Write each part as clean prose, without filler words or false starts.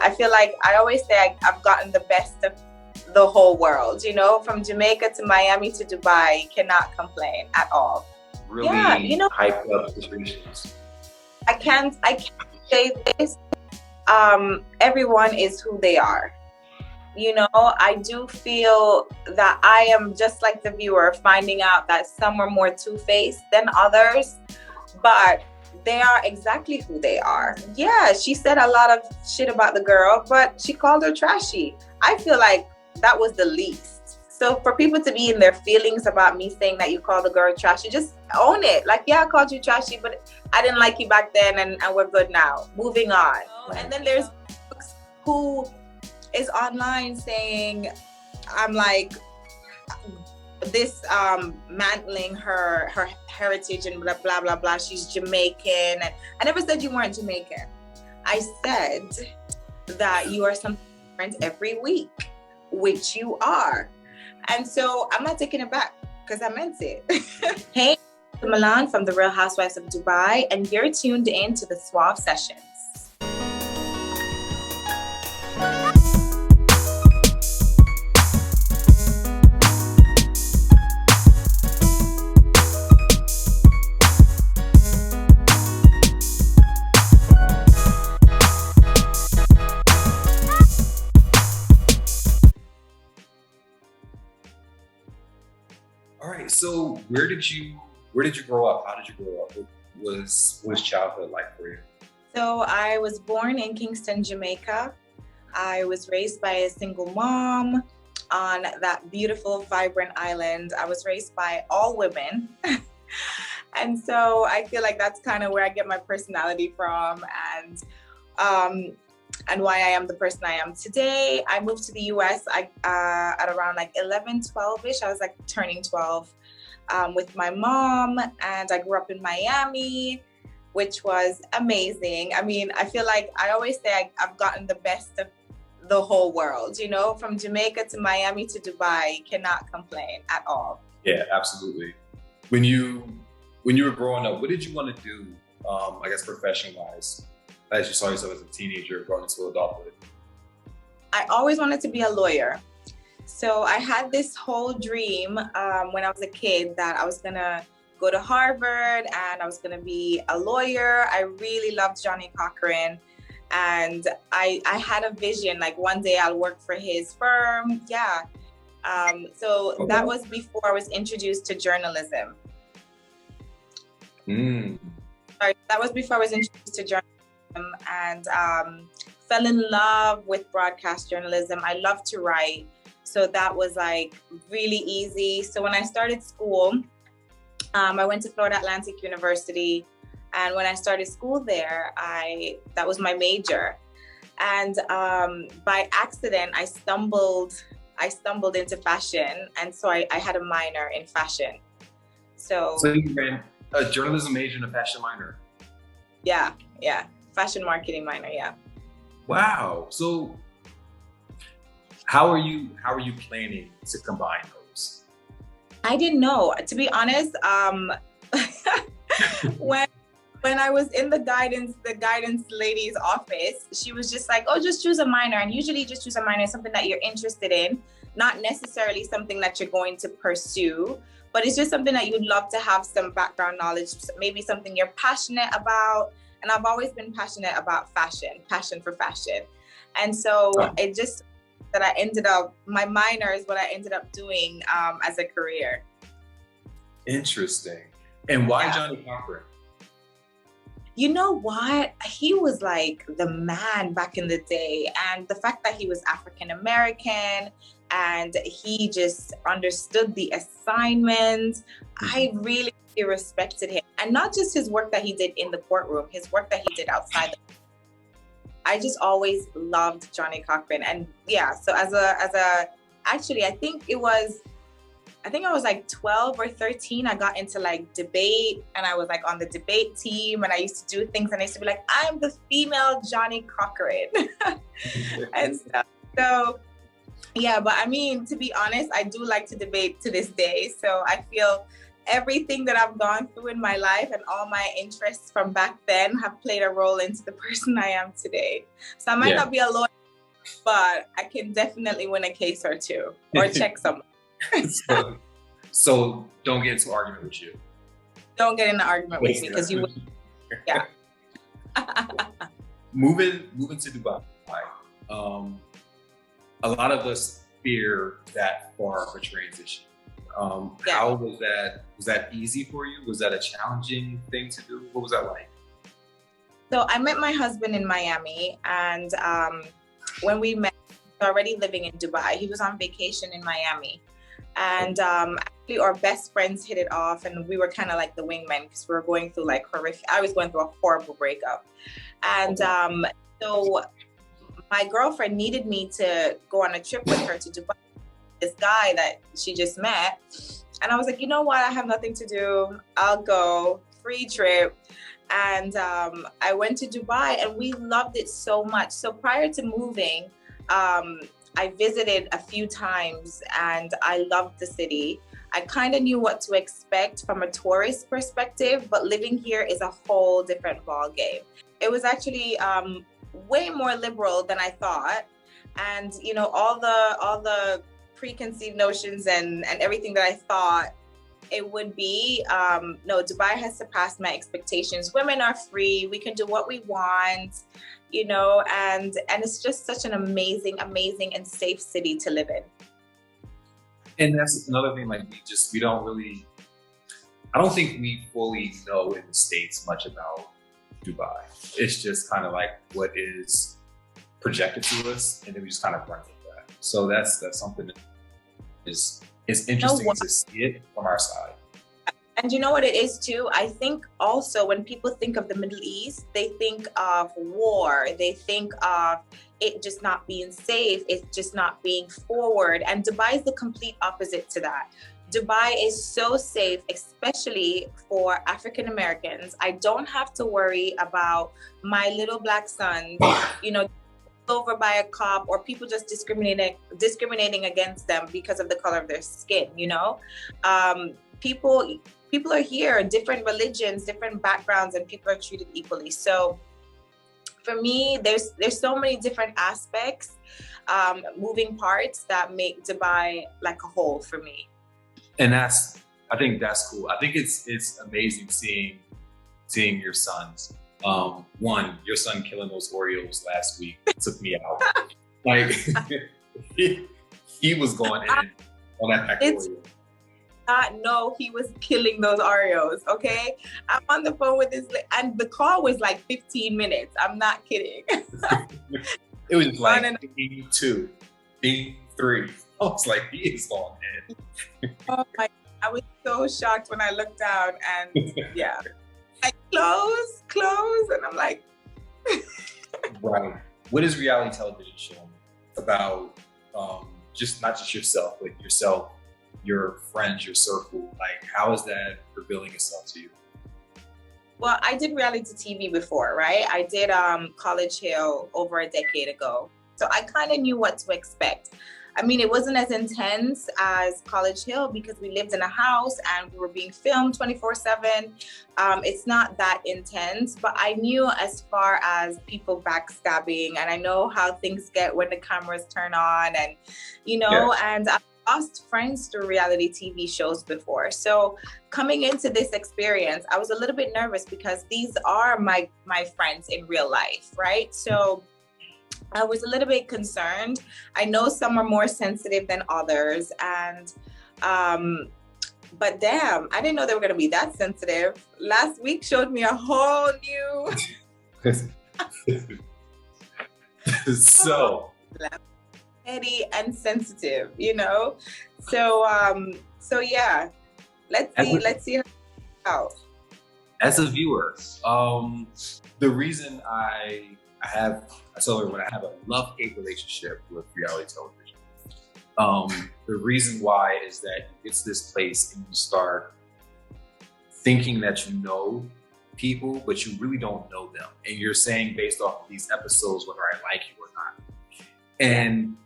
I feel like I always say I've gotten the best of the whole world, you know, from Jamaica to Miami to Dubai. Cannot complain at all. Really Yeah, you know, hyped up situations. I can't say this. Everyone is who they are. You know, I do feel that I am just like the viewer, finding out that some are more two-faced than others, but they are exactly who they are. Yeah, she said a lot of shit about the girl, but she called her trashy. I feel like that was the least. So for people to be in their feelings about me saying that you called the girl trashy, just own it. Like, yeah, I called you trashy, but I didn't like you back then, and we're good now. Moving on. And then there's who is online saying I'm like this, mantling her heritage and blah blah blah blah. She's Jamaican, and I never said you weren't Jamaican. I said that you are something different every week, which you are, and so I'm not taking it back because I meant it. Hey, Lesa Milan from the Real Housewives of Dubai, and you're tuned in to the Suave Sessions. So where did you grow up? How did you grow up? What was childhood like for you? So I was born in Kingston, Jamaica. I was raised by a single mom on that beautiful, vibrant island. I was raised by all women. And so I feel like that's kind of where I get my personality from, and why I am the person I am today. I moved to the US at around like 11, 12-ish. I was like turning 12 with my mom, and I grew up in Miami, which was amazing. I mean, I feel like I always say I've gotten the best of the whole world, you know, from Jamaica to Miami to Dubai. Cannot complain at all. Yeah, absolutely. When you were growing up, what did you want to do, I guess profession-wise, as you saw yourself as a teenager going into adulthood? I always wanted to be a lawyer. So I had this whole dream when I was a kid that I was gonna go to Harvard and I was gonna be a lawyer. I really loved Johnny Cochran, and I had a vision, like one day I'll work for his firm. Yeah. So that was before I was introduced to journalism. Sorry, that was before I was introduced to journalism, and fell in love with broadcast journalism. I love to write. So that was like really easy. So when I started school, I went to Florida Atlantic University. And when I started school there, that was my major. And by accident, I stumbled into fashion. And so I had a minor in fashion. So you ran a journalism major and a fashion minor? Yeah. Fashion marketing minor, yeah. Wow. So how are you planning to combine those? I didn't know, to be honest. When I was in the guidance lady's office, she was just like, oh, just choose a minor. And usually just choose a minor, something that you're interested in, not necessarily something that you're going to pursue, but it's just something that you'd love to have some background knowledge, maybe something you're passionate about. And I've always been passionate about passion for fashion. And so it just that my minor is what I ended up doing as a career. Interesting. And why Johnny Cochran? You know what? He was like the man back in the day. And the fact that he was African-American and he just understood the assignment, I really respected him. And not just his work that he did in the courtroom, his work that he did outside. I just always loved Johnny Cochran. And yeah, so actually, I think I was like 12 or 13. I got into like debate, and I was like on the debate team, and I used to do things, and I used to be like, I'm the female Johnny Cochran. And stuff. So yeah, but I mean, to be honest, I do like to debate to this day. So I feel everything that I've gone through in my life and all my interests from back then have played a role into the person I am today. So I might not be a lawyer, but I can definitely win a case or two or check someone. So don't get into an argument with you. Don't get in an argument with me because you would. Yeah. Moving to Dubai. A lot of us fear that far of a transition. How was that? Was that easy for you? Was that a challenging thing to do? What was that like? So I met my husband in Miami, and when we met, he was already living in Dubai. He was on vacation in Miami, and actually our best friends hit it off, and we were kind of like the wingmen because we were going through like horrific. I was going through a horrible breakup, and so my girlfriend needed me to go on a trip with her to Dubai. This guy that she just met, and I was like, you know what? I have nothing to do. I'll go. Free trip. And I went to Dubai, and we loved it so much. So prior to moving, I visited a few times, and I loved the city. I kind of knew what to expect from a tourist perspective, but living here is a whole different ball game. It was actually way more liberal than I thought, and you know, all the preconceived notions and everything that I thought it would be. No, Dubai has surpassed my expectations. Women are free. We can do what we want, you know, and it's just such an amazing and safe city to live in. And that's another thing, like we don't really, I don't think we fully know in the States much about Dubai. It's just kind of like what is projected to us, and then we just kind of run with that. So that's something that is interesting to see it from our side. And you know what it is too? I think also when people think of the Middle East, they think of war. They think of it just not being safe. It's just not being forward. And Dubai is the complete opposite to that. Dubai is so safe, especially for African Americans. I don't have to worry about my little black sons, you know, over by a cop or people just discriminating against them because of the color of their skin, you know? People are here, different religions, different backgrounds, and people are treated equally. So for me, there's so many different aspects, moving parts that make Dubai like a whole for me. And I think that's cool. I think it's amazing seeing your sons. One, your son killing those Oreos last week took me out. Like he was going in on that pack of Oreos. Not know he was killing those Oreos, okay? I'm on the phone with and the call was like 15 minutes. I'm not kidding. It was like ding 2, ding 3. I was like, he is going in. Oh my, I was so shocked when I looked down, and yeah. Like, close, and I'm like. Right. What is reality television showing about just not just yourself, but yourself, your friends, your circle? Like, how is that revealing itself to you? Well, I did reality TV before, right? I did College Hill over a decade ago. So I kind of knew what to expect. I mean, it wasn't as intense as College Hill because we lived in a house and we were being filmed 24/7. It's not that intense, but I knew as far as people backstabbing, and I know how things get when the cameras turn on, and you know, and I've lost friends through reality TV shows before. So coming into this experience, I was a little bit nervous because these are my friends in real life, right? So I was a little bit concerned. I know some are more sensitive than others, and but damn, I didn't know they were going to be that sensitive. Last week showed me a whole new so petty and sensitive, you know. So yeah, let's see how. As a viewer, the reason I told her when I have a love-hate relationship with reality television. The reason why is that it's this place and you start thinking that you know people, but you really don't know them. And you're saying based off of these episodes whether I like you or not. And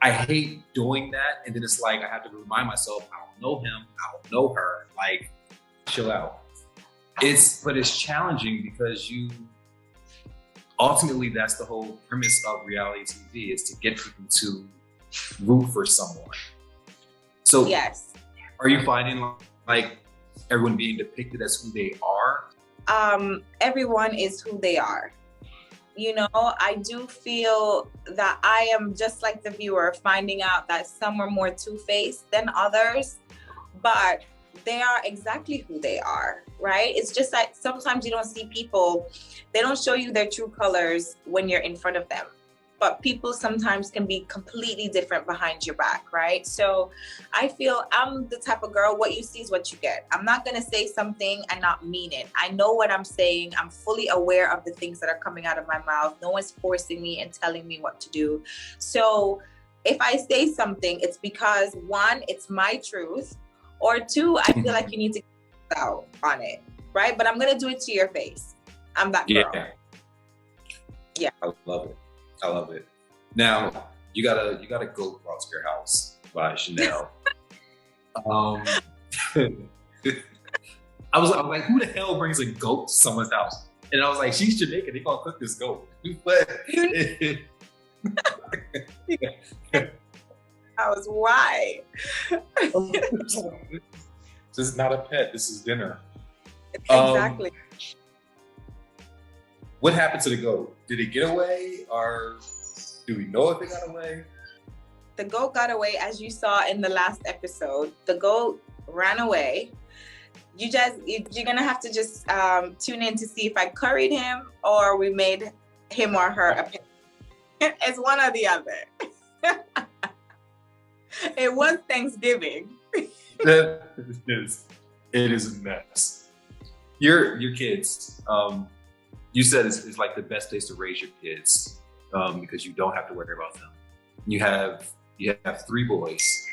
I hate doing that. And then it's like, I have to remind myself, I don't know him. I don't know her. Like, chill out. But it's challenging because ultimately that's the whole premise of reality TV, is to get people to root for someone. So yes. Are you finding like everyone being depicted as who they are? Everyone is who they are. You know, I do feel that I am just like the viewer, finding out that some are more two-faced than others, but they are exactly who they are, right? It's just that sometimes you don't see people, they don't show you their true colors when you're in front of them. But people sometimes can be completely different behind your back, right? So I feel I'm the type of girl, what you see is what you get. I'm not gonna say something and not mean it. I know what I'm saying. I'm fully aware of the things that are coming out of my mouth. No one's forcing me and telling me what to do. So if I say something, it's because one, it's my truth, or two, I feel like you need to get out on it, right? But I'm gonna do it to your face. I'm that girl. Yeah. I love it. I love it. Now you got a goat brought to your house by Chanel. I was like, who the hell brings a goat to someone's house? And I was like, she's Jamaican. They gonna cook this goat. But I was why? This is not a pet. This is dinner. Exactly. What happened to the goat? Did it get away, or do we know if it got away? The goat got away, as you saw in the last episode. The goat ran away. You're gonna have to just tune in to see if I curried him or we made him or her a pet. It's one or the other. It was Thanksgiving. It is a mess. Your kids. You said it's like the best place to raise your kids because you don't have to worry about them. You have 3 boys.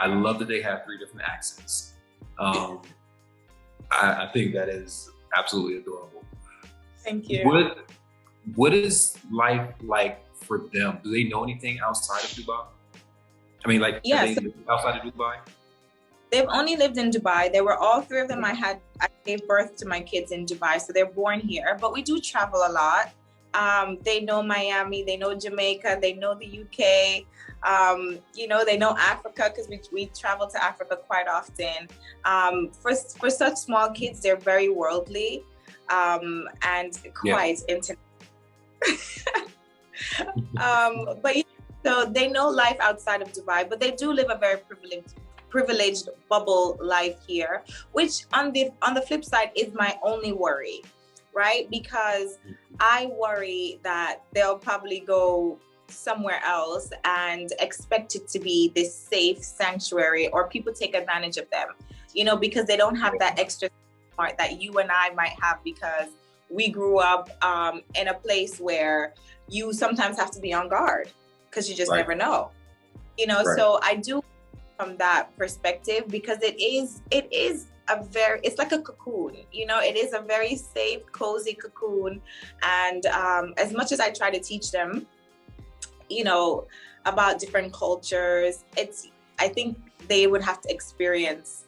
I love that they have 3 different accents. I think that is absolutely adorable. Thank you. What is life like for them? Do they know anything outside of Dubai? I mean, like, yes. Are they outside of Dubai? They've only lived in Dubai. They were all 3 of them. I gave birth to my kids in Dubai, so they're born here. But we do travel a lot. They know Miami, they know Jamaica, they know the UK. You know, they know Africa because we travel to Africa quite often. For such small kids, they're very worldly and quite international. But so they know life outside of Dubai, but they do live a very privileged bubble life here, which on the flip side is my only worry, right? Because I worry that they'll probably go somewhere else and expect it to be this safe sanctuary, or people take advantage of them, you know, because they don't have that extra part that you and I might have, because we grew up in a place where you sometimes have to be on guard because you just never know, you know. So I do from that perspective, because it is it's like a cocoon, you know. It is a very safe, cozy cocoon. And as much as I try to teach them, you know, about different cultures, I think they would have to experience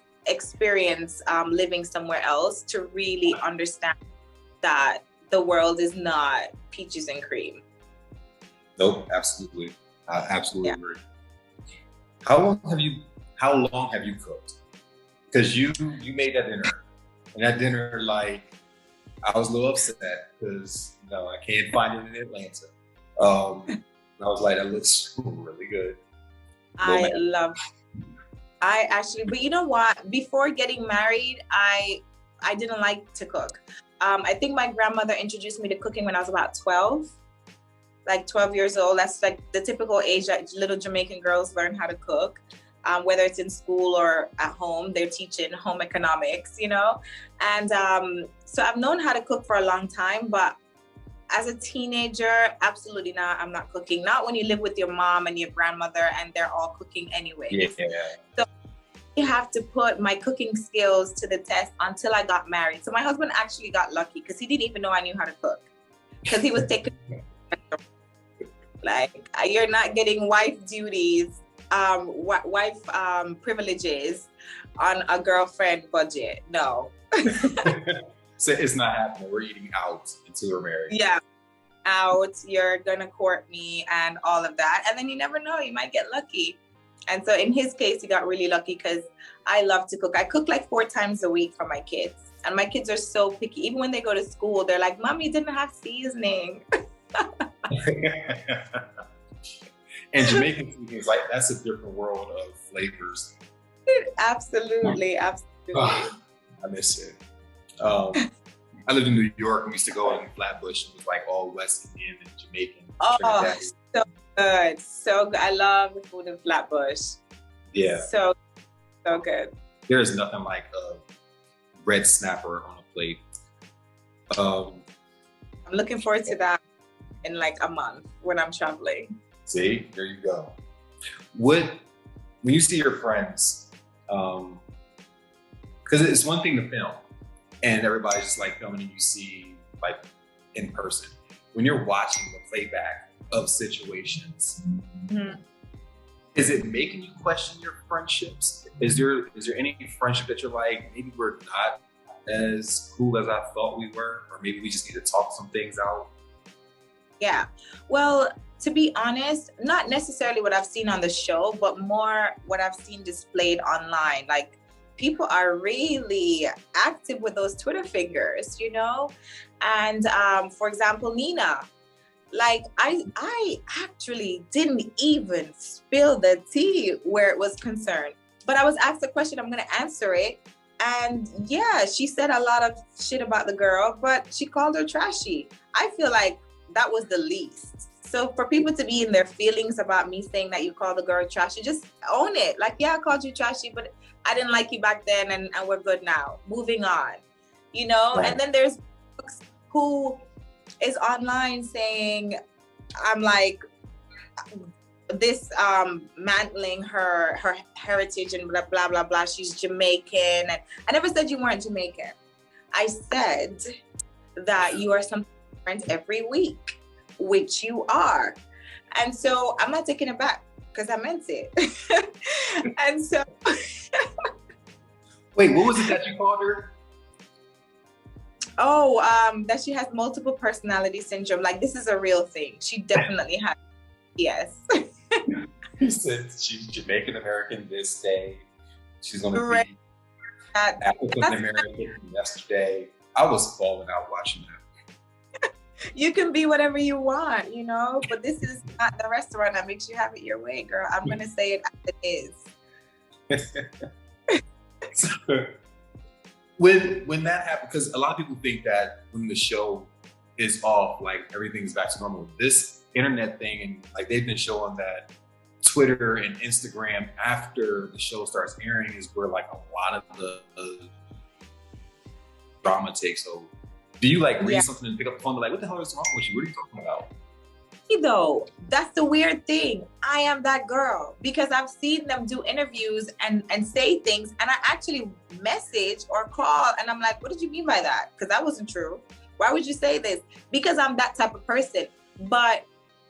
living somewhere else to really understand that the world is not peaches and cream. Nope, absolutely. I absolutely agree. How long have you cooked? Because you made that dinner, and that dinner, like, I was a little upset because I can't find it in Atlanta. I was like, that looks really good. I actually, but you know what? Before getting married, I didn't like to cook. I think my grandmother introduced me to cooking when I was about 12. Like 12 years old. That's like the typical age that little Jamaican girls learn how to cook. Whether it's in school or at home, they're teaching home economics, you know? And so I've known how to cook for a long time, but as a teenager, absolutely not. I'm not cooking. Not when you live with your mom and your grandmother and they're all cooking anyway. Yeah. So I have to put my cooking skills to the test until I got married. So my husband actually got lucky because he didn't even know I knew how to cook, because he was taking Like, you're not getting wife duties, wife privileges on a girlfriend budget. No. So it's not happening. We're eating out until we're married. Yeah. Out, you're gonna court me and all of that. And then you never know, you might get lucky. And so in his case, he got really lucky because I love to cook. I cook like 4 times a week for my kids. And my kids are so picky. Even when they go to school, they're like, Mommy didn't have seasoning. And Jamaican food is like, that's a different world of flavors. Absolutely, absolutely. Oh, I miss it. I lived in New York and we used to go in Flatbush and it was like all West Indian and Jamaican. Oh, so good. So good. I love the food in Flatbush. Yeah. So good. There's nothing like a red snapper on a plate. I'm looking forward to that in like a month when I'm traveling. See, there you go. When you see your friends, because it's one thing to film and everybody's just like filming and you see like in person. When you're watching the playback of situations, is it making you question your friendships? Is there any friendship that you're like, maybe we're not as cool as I thought we were, or maybe we just need to talk some things out? Yeah. Well, to be honest, not necessarily what I've seen on the show, but more what I've seen displayed online. Like, people are really active with those Twitter fingers, you know? And for example, Nina, like I actually didn't even spill the tea where it was concerned, but I was asked a question, I'm gonna answer it. And yeah, she said a lot of shit about the girl, but she called her trashy. I feel like that was the least. So for people to be in their feelings about me saying that you called the girl trashy, just own it. Like, yeah, I called you trashy, but I didn't like you back then and we're good now. Moving on, you know? Right. And then there's folks who is online saying, I'm like, this mantling her heritage and blah, blah, blah, blah. She's Jamaican. And I never said you weren't Jamaican. I said that you are something different every week, which you are. And so I'm not taking it back because I meant it. And so. Wait, what was it that you called her? Oh, that she has multiple personality syndrome. Like, this is a real thing. She definitely has. Yes. You said she's Jamaican American this day. She's going to be African American yesterday. I was falling out watching that. You can be whatever you want, you know, but this is not the restaurant that makes you have it your way, girl. I'm going to say it as it is. So, when that happened, because a lot of people think that when the show is off, like everything's back to normal. This internet thing, and like they've been showing that Twitter and Instagram after the show starts airing is where like a lot of the drama takes over. Do you like read something and pick up the phone and be like, what the hell is wrong with you? What are you talking about? Though, that's the weird thing. I am that girl because I've seen them do interviews and say things, and I actually message or call and I'm like, what did you mean by that? Because that wasn't true. Why would you say this? Because I'm that type of person. But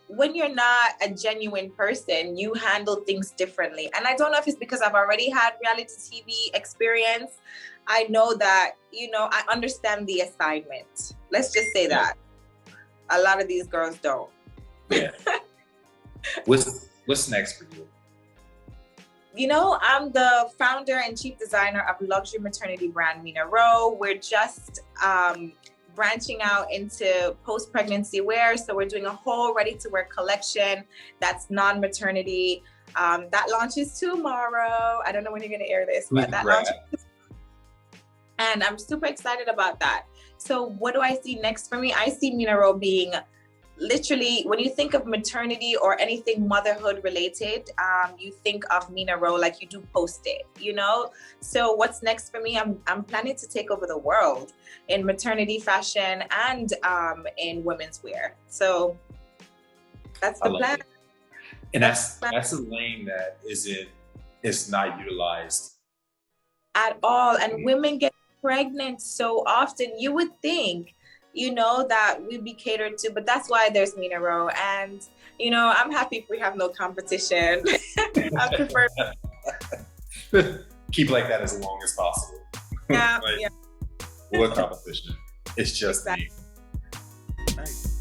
when you're not a genuine person, you handle things differently. And I don't know if it's because I've already had reality TV experience. I know that, you know, I understand the assignment. Let's just say that. A lot of these girls don't. Yeah. What's next for you? You know, I'm the founder and chief designer of luxury maternity brand Mila Rae. We're just branching out into post-pregnancy wear. So we're doing a whole ready-to-wear collection that's non-maternity. That launches tomorrow. I don't know when you're going to air this, but that launches. And I'm super excited about that. So what do I see next for me? I see Mila Rae being literally, when you think of maternity or anything motherhood related, you think of Mila Rae like you do post it, you know? So what's next for me? I'm planning to take over the world in maternity fashion and in women's wear. So that's the plan. It. And that's a lane that is not utilized at all. And women get pregnant so often. You would think, you know, that we'd be catered to, but that's why there's Mila Rae. And You know, I'm happy if we have no competition. I prefer. Keep like that as long as possible. Yeah, Right? yeah. What competition? It's just Exactly. me. Nice.